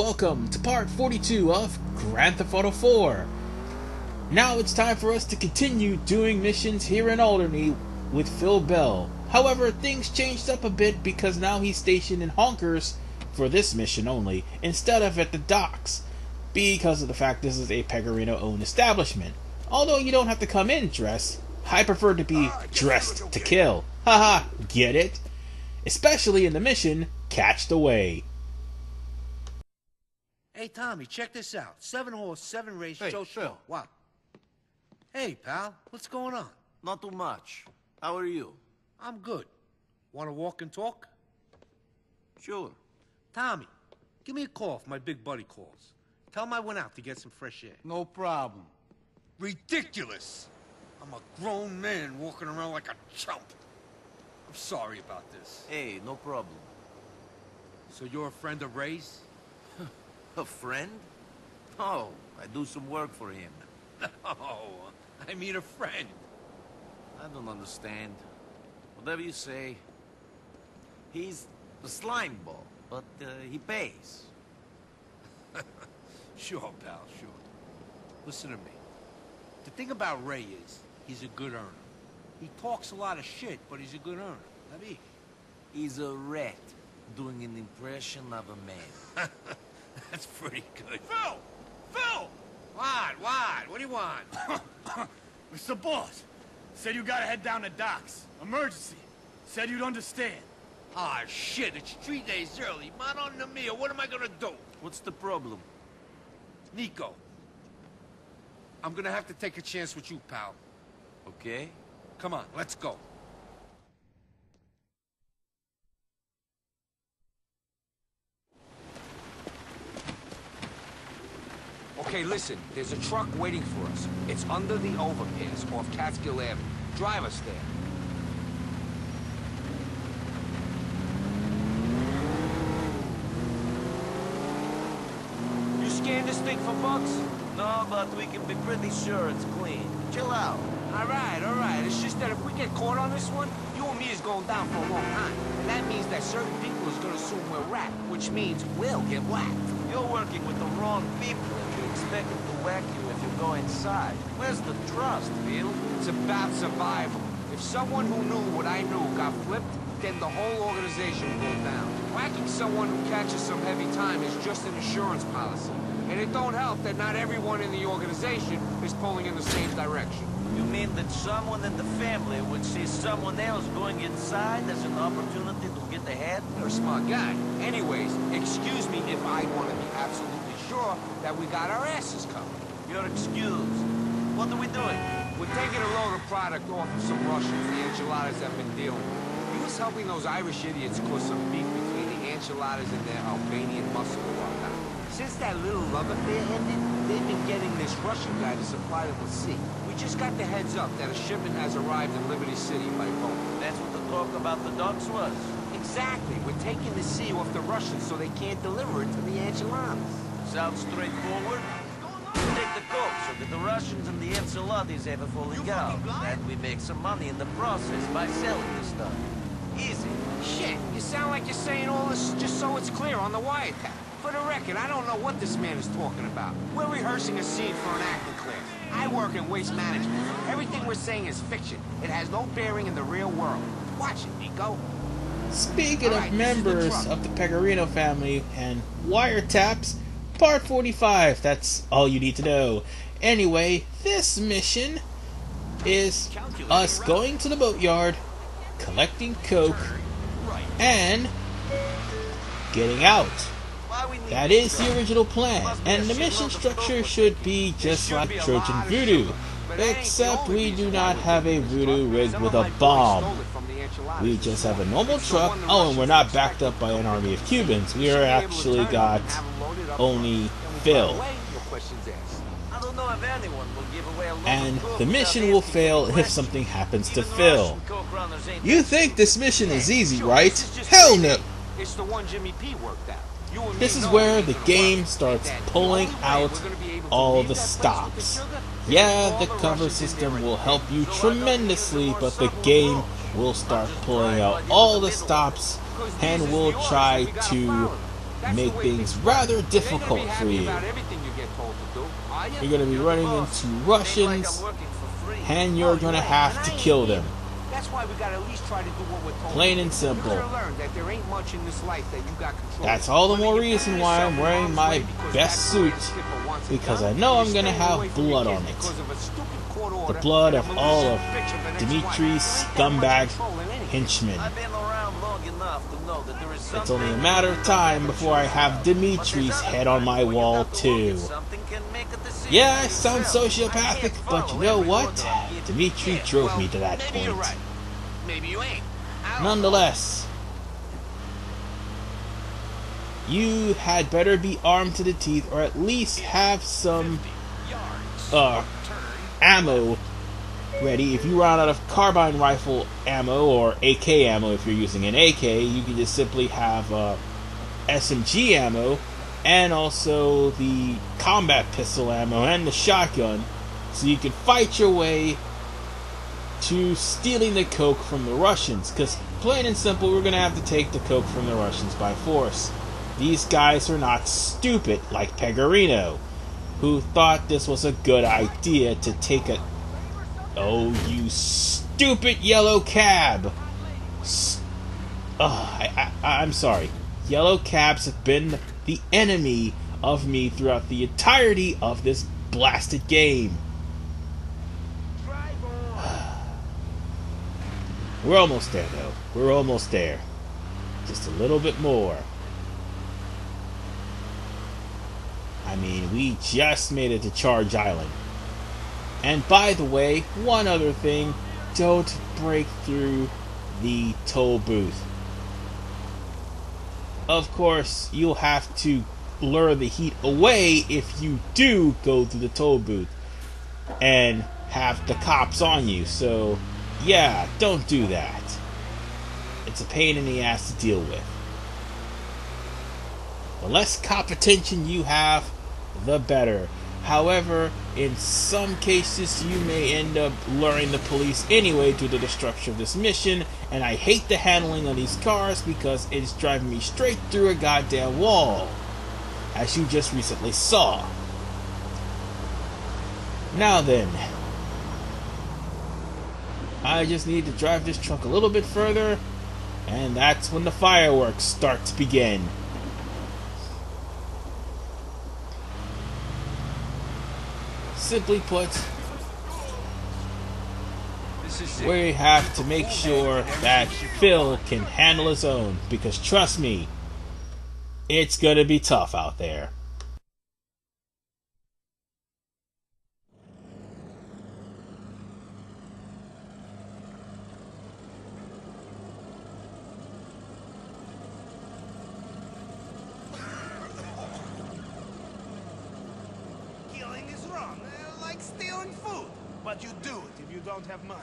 welcome to part 42 of Grand Theft Auto 4. Now it's time for us to continue doing missions here in Alderney with Phil Bell. However, things changed up a bit because now he's stationed in Honkers for this mission only, instead of at the docks, because of the fact this is a Pegorino-owned establishment. Although you don't have to come in dressed, I prefer to be dressed to kill. Haha, get it? Especially in the mission, Catch the Way. Hey, Tommy, check this out. 7-horse, 7-race, Hey, Joe Phil. What? Hey, pal, what's going on? Not too much. How are you? I'm good. Want to walk and talk? Sure. Tommy, give me a call if my big buddy calls. Tell him I went out to get some fresh air. No problem. Ridiculous! I'm a grown man walking around like a chump. I'm sorry about this. Hey, no problem. So you're a friend of Ray's? A friend? No, I do some work for him. Oh, I mean a friend. I don't understand. Whatever you say. He's a slime ball, but he pays. Sure, pal, sure. Listen to me. The thing about Ray is, he's a good earner. He talks a lot of shit, but he's a good earner. I mean, He's a rat doing an impression of a man. that's pretty good. Phil! Phil! What? What do you want? Mr. Boss, said you gotta head down to docks. Emergency. Said you'd understand. Ah, shit, it's 3 days early. Man on the meal, what am I gonna do? What's the problem? Niko, I'm gonna have to take a chance with you, pal. Okay? Come on, let's go. Okay, listen, there's a truck waiting for us. It's under the overpass off Catskill Avenue. Drive us there. You scanned this thing for bugs? No, but we can be pretty sure it's clean. Chill out. All right. It's just that if we get caught on this one, you and me is going down for a long time. And that means that certain people is gonna assume we're rat, which means we'll get whacked. You're working with the wrong people if you expect them to whack you if you go inside. Where's the trust, Phil? It's about survival. If someone who knew what I knew got flipped, then the whole organization will go down. Whacking someone who catches some heavy time is just an insurance policy. And it don't help that not everyone in the organization is pulling in the same direction. You mean that someone in the family would see someone else going inside as an opportunity to get ahead? You're a smart guy. Anyways, excuse me if I want to be absolutely sure that we got our asses covered. You're excused. What are we doing? We're taking a load of product off of some Russians the Ancelottis have been dealing with. He was helping those Irish idiots cause some beef between the Ancelottis and their Albanian muscle a while now. Since that little love affair ended, they've been getting this Russian guy to supply them with sea. We just got the heads up that a shipment has arrived in Liberty City by boat. That's what the talk about the docks was. Exactly. We're taking the sea off the Russians so they can't deliver it to the Ancelottis. Sounds straightforward. We take the coke so that the Russians and the Ancelottis have a falling out. And we make some money in the process by selling the stuff. Easy. Shit, you sound like you're saying all this just so it's clear on the wiretap. For the record, I don't know what this man is talking about. We're rehearsing a scene for an acting class. I work in waste management. Everything we're saying is fiction. It has no bearing in the real world. Watch it, Niko. Speaking of members of the Pegorino family and wiretaps, part 45, that's all you need to know. Anyway, this mission is us going to the boatyard, collecting coke, and getting out. That is the original plan, and the mission structure should be just like Trojan Voodoo, except we do not have a voodoo rigged with a bomb. We just have a normal truck. Oh, and we're not backed up by an army of Cubans. We are actually got only Phil. I don't know if anyone will give away a load And of coke the mission without will asking fail for if directions. something happens to Even Phil. Russian coke runners ain't You think this mission is easy, right? Hell no! It's the one Jimmy P worked out. You and me This is know where it the ain't gonna game work. starts That the pulling only way out we're gonna be able to all leave the that place with stops. sugar Yeah, is the all cover Russians in system there will again. help you So I don't need tremendously, any more but the supper game roll. will start pulling out all the stops and will try to That's make the way things work. rather They ain't difficult gonna be for happy you. about everything you get told to do, are you? You're gonna be running into Russians, and you're gonna have to kill them. That's why we gotta at least try to do what we're told. Plain and You simple. gotta learn that there ain't much in this life that you got control. That's all the more Whether you reason put why I'm yourself in wearing harm's my way because best that's the way suit, the skipper wants it because done, I know or I'm you're gonna staying away have from your blood kids on it. because of a stupid court The order blood and of a all malicious of bitch of an Dimitri's ex-wife. There ain't that scumbag much control in anything. henchmen. I've been around long enough to know that there is It's something only a matter of time before I have Dimitri's head on my wall too. Yeah, I sound sociopathic, but you know what? Dimitri drove me to that point. Maybe you ain't. Nonetheless, you had better be armed to the teeth, or at least have some ammo ready. If you run out of carbine rifle ammo or AK ammo, if you're using an AK, you can just simply have SMG ammo and also the combat pistol ammo and the shotgun, so you can fight your way to stealing the coke from the Russians. Because plain and simple, we're going to have to take the coke from the Russians by force. These guys are not stupid like Pegorino, who thought this was a good idea to take a... Oh, you stupid yellow cab! I'm sorry. Yellow cabs have been the enemy of me throughout the entirety of this blasted game. We're almost there, though. We're almost there. Just a little bit more. I mean, we just made it to Charge Island. And by the way, one other thing, don't break through the toll booth. Of course, you'll have to lure the heat away if you do go through the toll booth and have the cops on you. So, yeah, don't do that. It's a pain in the ass to deal with. The less cop attention you have, the better. However, in some cases, you may end up luring the police anyway due to the structure of this mission, and I hate the handling of these cars because it's driving me straight through a goddamn wall, as you just recently saw. Now then, I just need to drive this truck a little bit further, and that's when the fireworks start to begin. Simply put, we have to make sure that Phil can handle his own, because trust me, it's gonna be tough out there. Stealing food, but you do it if you don't have money.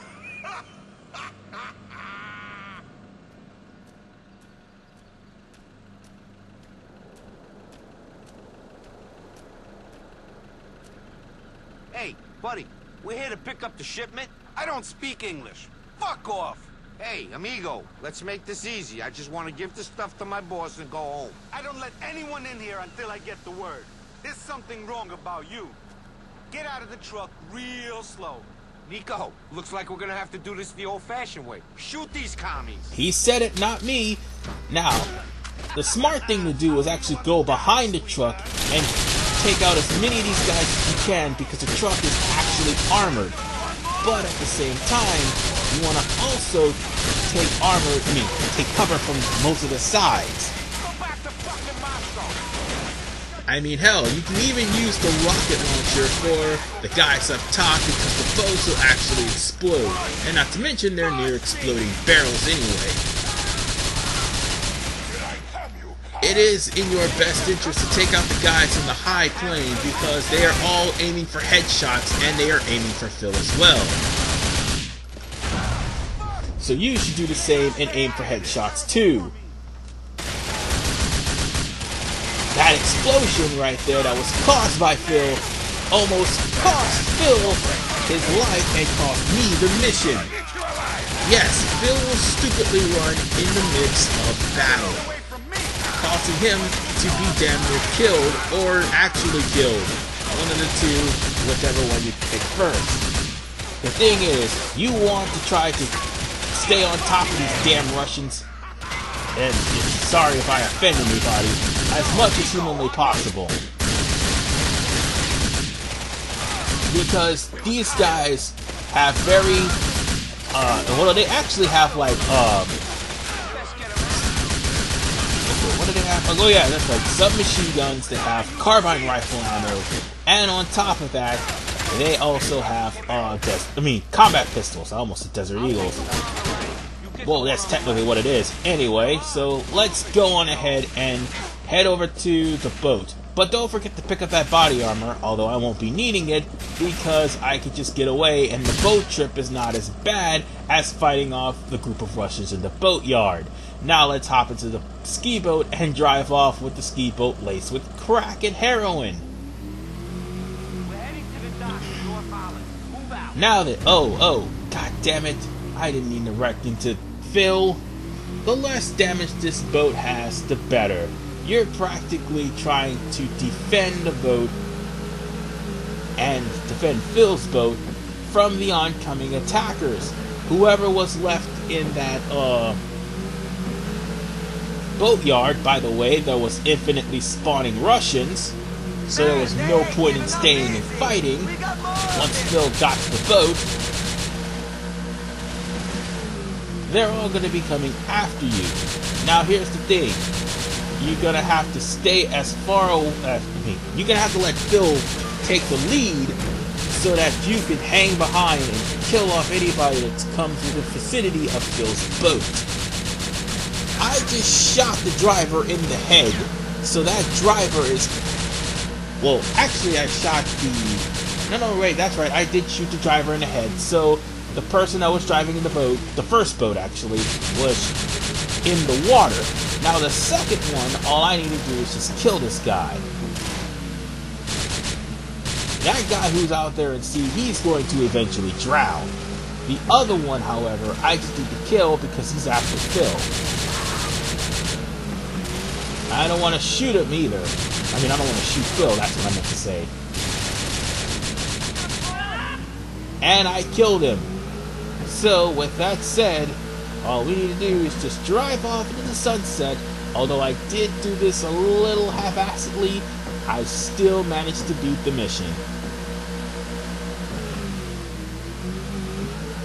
Hey, buddy, we're here to pick up the shipment. I don't speak English. Fuck off. Hey, amigo, let's make this easy. I just want to give the stuff to my boss and go home. I don't let anyone in here until I get the word. There's something wrong about you. Get out of the truck real slow. Niko, looks like we're gonna have to do this the old-fashioned way. Shoot these commies. He said it, not me. Now, the smart thing to do is actually go behind the truck and take out as many of these guys as you can, because the truck is actually armored. But at the same time, you want to also take cover from most of the sides. I mean, hell, you can even use the rocket launcher for the guys up top, because the boats will actually explode. And not to mention, they're near exploding barrels anyway. It is in your best interest to take out the guys in the high plane, because they are all aiming for headshots, and they are aiming for Phil as well. So you should do the same and aim for headshots too. That explosion right there that was caused by Phil almost cost Phil his life and cost me the mission. Yes, Phil will stupidly run in the midst of battle, causing him to be damn near killed or actually killed. One of the two, whichever one you pick first. The thing is, you want to try to stay on top of these damn Russians, and sorry if I offend anybody, as much as humanly possible. Because these guys have very, well, they actually have like, what do they have? Oh yeah, that's right, submachine guns. They have carbine rifle ammo, and on top of that, they also have, combat pistols. I almost said Desert Eagles. Well, that's technically what it is. Anyway, so let's go on ahead and head over to the boat. But don't forget to pick up that body armor, although I won't be needing it because I could just get away and the boat trip is not as bad as fighting off the group of Russians in the boatyard. Now let's hop into the ski boat and drive off with the ski boat laced with crack and heroin. We're heading to the dock in North Holland. Move out. Now that, god damn it, I didn't mean to wreck into Phil. The less damage this boat has, the better. You're practically trying to defend the boat and defend Phil's boat from the oncoming attackers. Whoever was left in that boatyard, by the way, there was infinitely spawning Russians, so there was no point in staying and fighting. Once Phil got to the boat, they're all going to be coming after you. Now here's the thing. You're going to have to stay as far away. You're going to have to let Phil take the lead so that you can hang behind and kill off anybody that comes within the vicinity of Phil's boat. I just shot the driver in the head, so that driver is... Well, actually I shot the... No, wait, that's right. I did shoot the driver in the head, so the person that was driving in the boat, the first boat actually, was in the water. Now the second one, all I need to do is just kill this guy. That guy who's out there at sea, he's going to eventually drown. The other one, however, I just need to kill because he's after Phil. I don't want to shoot him either. I mean, I don't want to shoot Phil, that's what I meant to say. And I killed him. So, with that said, all we need to do is just drive off into the sunset. Although I did do this a little half-assedly, I still managed to beat the mission.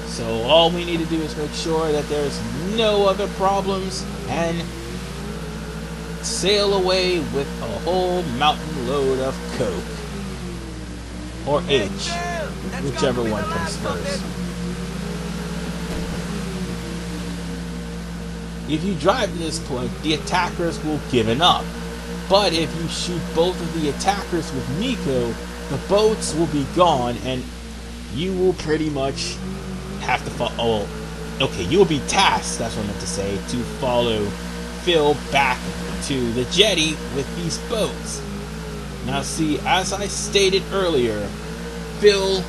So all we need to do is make sure that there's no other problems and sail away with a whole mountain load of coke. Or H, whichever one comes first. If you drive to this point, the attackers will give up. But if you shoot both of the attackers with Niko, the boats will be gone and you will pretty much have to follow... okay, you will be tasked, that's what I meant to say, to follow Phil back to the jetty with these boats. Now see, as I stated earlier, Phil's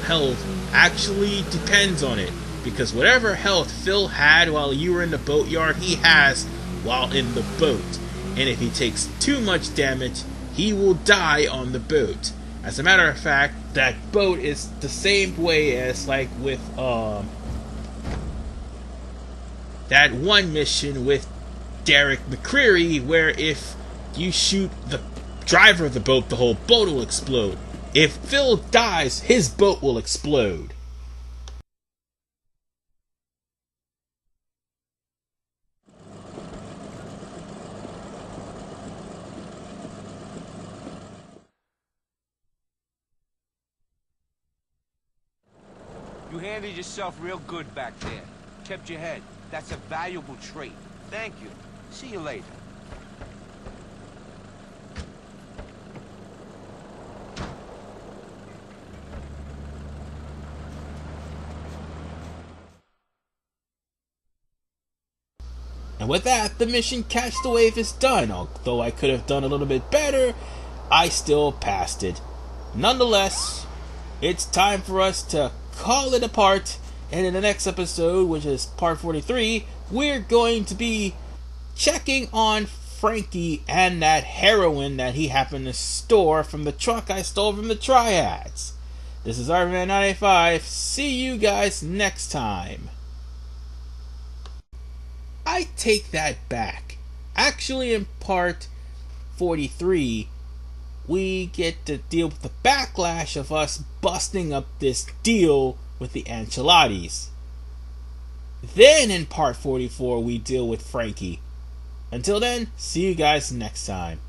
health actually depends on it. Because whatever health Phil had while you were in the boatyard, he has while in the boat. And if he takes too much damage, he will die on the boat. As a matter of fact, that boat is the same way as like with that one mission with Derek McCreary, where if you shoot the driver of the boat, the whole boat will explode. If Phil dies, his boat will explode. You handled yourself real good back there. Kept your head. That's a valuable trait. Thank you. See you later. And with that, the mission Catch the Wave is done. Although I could have done a little bit better, I still passed it. Nonetheless, it's time for us to call it apart, and in the next episode, which is part 43, we're going to be checking on Frankie and that heroin that he happened to store from the truck I stole from the Triads. This is RVman985. See you guys next time. I take that back. Actually, in part 43, we get to deal with the backlash of us busting up this deal with the Ancelottis. Then in part 44, we deal with Frankie. Until then, see you guys next time.